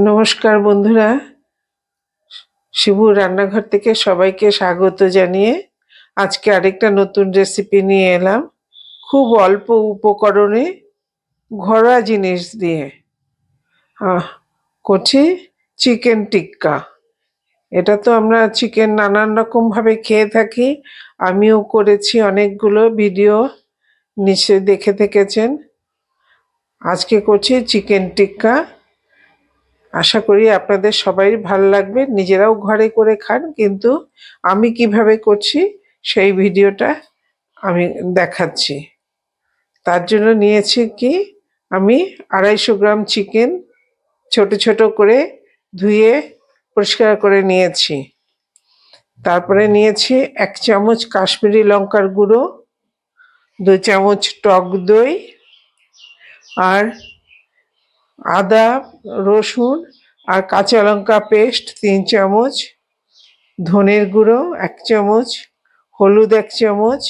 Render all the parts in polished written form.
নমস্কার বন্ধুরা, শিবুর রান্নাঘর থেকে সবাইকে স্বাগত জানিয়ে আজকে আরেকটা নতুন রেসিপি নিয়ে এলাম। খুব অল্প উপকরণে ঘরোয়া জিনিস দিয়ে করছি চিকেন টিক্কা। এটা তো আমরা চিকেন নানান রকম ভাবে খেয়ে থাকি, আমিও করেছি, অনেকগুলো ভিডিও নিশ্চয়ই দেখে থেকেছেন। আজকে করছি চিকেন টিক্কা। আশা করি আপনাদের সবাই ভালো লাগবে, নিজেরাও ঘরে করে খান, কিন্তু আমি কিভাবে করছি সেই ভিডিওটা আমি দেখাচ্ছি। তার জন্য নিয়েছি কি, আমি 250 গ্রাম চিকেন ছোট ছোট করে ধুয়ে পরিষ্কার করে নিয়েছি। তারপরে নিয়েছি 1 চামচ কাশ্মীরি লঙ্কার গুঁড়ো, 2 চামচ টক দই, আর আদা রসুন আর কাঁচা লঙ্কা পেস্ট 3 চামচ, ধনের গুঁড়ো 1 চামচ, হলুদ 1 চামচ,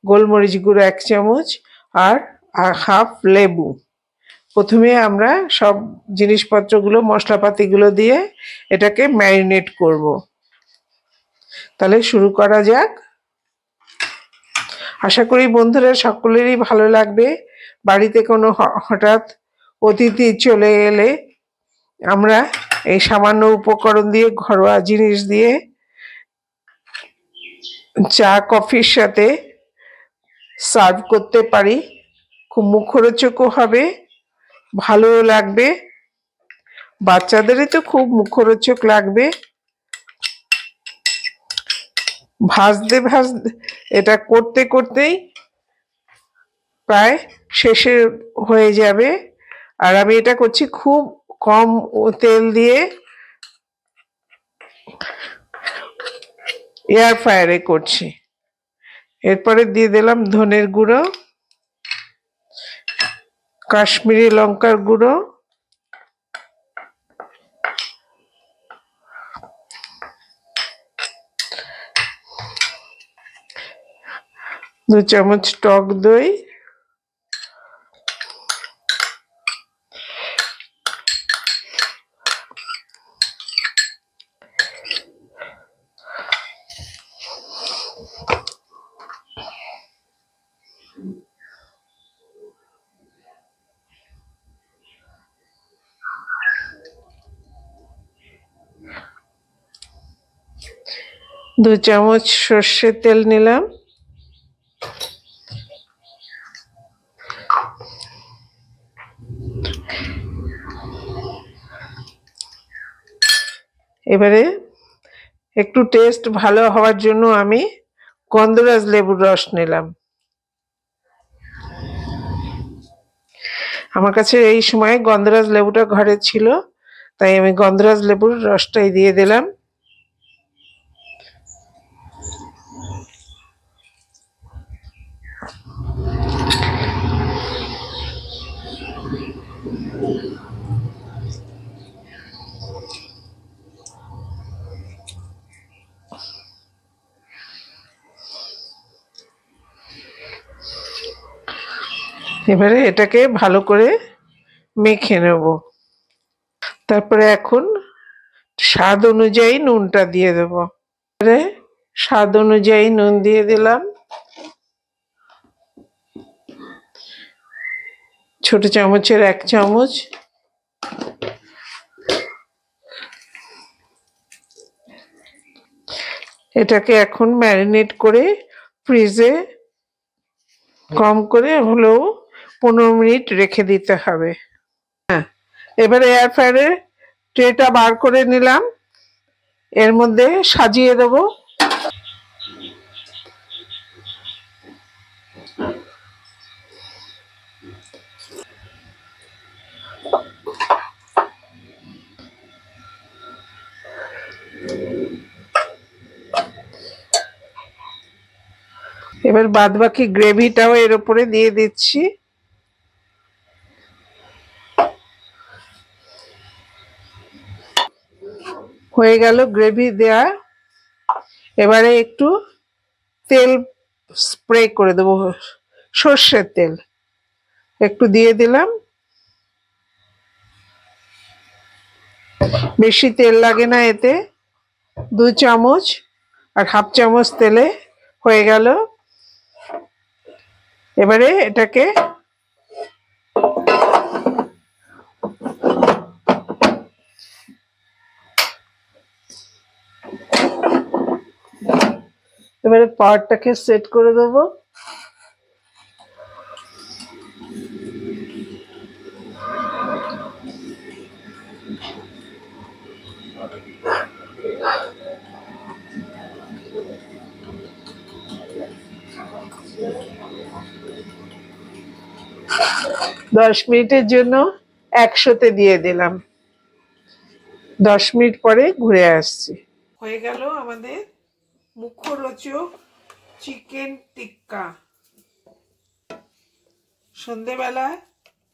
গোলমরিচ গুঁড়ো 1 চামচ, আর হাফ লেবু। প্রথমে আমরা সব জিনিসপত্রগুলো, মশলাপাতিগুলো দিয়ে এটাকে ম্যারিনেট করব। তাহলে শুরু করা যাক। আশা করি বন্ধুরা সকলেরই ভালো লাগবে। বাড়িতে কোনো হঠাৎ অতিথি চলে এলে আমরা এই সামান্য উপকরণ দিয়ে, ঘরোয়া জিনিস দিয়ে চা কফির সাথে সার্ভ করতে পারি। খুব মুখরোচকও হবে, ভালোও লাগবে, বাচ্চাদেরই তো খুব মুখরোচক লাগবে। ভাজতে ভাজতে এটা করতে করতেই প্রায় শেষে হয়ে যাবে। আর আমি এটা করছি খুব কম তেল দিয়ে, এয়ার ফ্রায়ারে করছি। এরপরে দিয়ে দিলাম ধনের গুঁড়ো, কাশ্মীরি লঙ্কার গুঁড়ো, দু চামচ টক দই, দু চামচ সর্ষের তেল নিলাম, এবারে একটু টেস্ট ভালো হওয়ার জন্য আমি গন্ধরাজ লেবুর রস নিলাম। আমার কাছে এই সময় গন্ধরাজ লেবুটা ঘরে ছিল, তাই আমি গন্ধরাজ লেবুর রসটাই দিয়ে দিলাম। এবারে এটাকে ভালো করে মেখে নেব। তারপরে এখন স্বাদ অনুযায়ী নুনটা দিয়ে দেব। এবারে স্বাদ অনুযায়ী নুন দিয়ে দিলাম, ছোট চামচের 1 চামচ। এটাকে এখন ম্যারিনেট করে ফ্রিজে কম করে হলেও 15 মিনিট রেখে দিতে হবে। হ্যাঁ, এবারে এয়ার ফ্রায়ারে ট্রেটা বার করে নিলাম, এর মধ্যে সাজিয়ে দেব। এবার বাদ বাকি গ্রেভিটাও এর উপরে দিয়ে দিচ্ছি। হয়ে গেল গ্রেভি দেয়া। এবারে একটু তেল স্প্রে করে দেবো, সর্ষের তেল একটু দিয়ে দিলাম। বেশি তেল লাগে না এতে, 2 চামচ আর হাফ চামচ তেলে হয়ে গেল। এবারে এটাকে পাওয়ারটাকে সেট করে দেবো। দশ মিনিটের জন্য 100-তে দিয়ে দিলাম। 10 মিনিট পরে ঘুরে আসছি। হয়ে গেল আমাদের মুখরোচক চিকেন টিক্কা। সন্ধেবেলা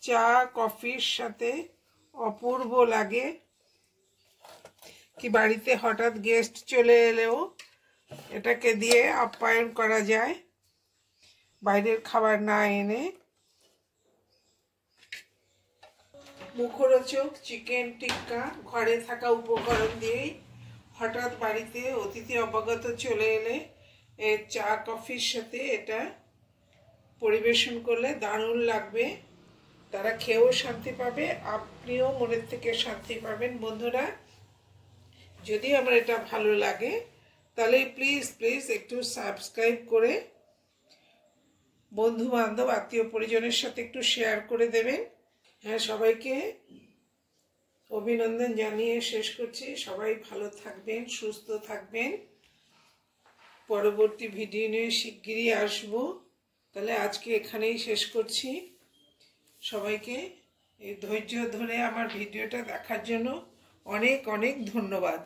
চা কফির সাথে অপূর্ব লাগে। কি বাড়িতে হঠাৎ গেস্ট চলে এলেও এটাকে দিয়ে আপ্যায়ন করা যায়, বাইরের খাবার না এনে। মুখরোচক চিকেন টিক্কা ঘরে থাকা উপকরণ দিয়েই হঠাৎ বাড়িতে অতিথি অভ্যাগত চলে এলে এর চা কফির সাথে এটা পরিবেশন করলে দারুণ লাগবে। তারা খেয়েও শান্তি পাবে, আপনিও মনের থেকে শান্তি পাবেন। বন্ধুরা, যদি আমার এটা ভালো লাগে তাহলে প্লিজ প্লিজ একটু সাবস্ক্রাইব করে বন্ধু বান্ধব আত্মীয় পরিজনের সাথে একটু শেয়ার করে দেবেন। হ্যাঁ, সবাইকে অভিনন্দন জানিয়ে শেষ করছি। সবাই ভালো থাকবেন, সুস্থ থাকবেন। পরবর্তী ভিডিও নিয়ে শিগগিরই আসবো। তাহলে আজকে এখানেই শেষ করছি। সবাইকে এই ধৈর্য ধরে আমার ভিডিওটা দেখার জন্য অনেক অনেক ধন্যবাদ।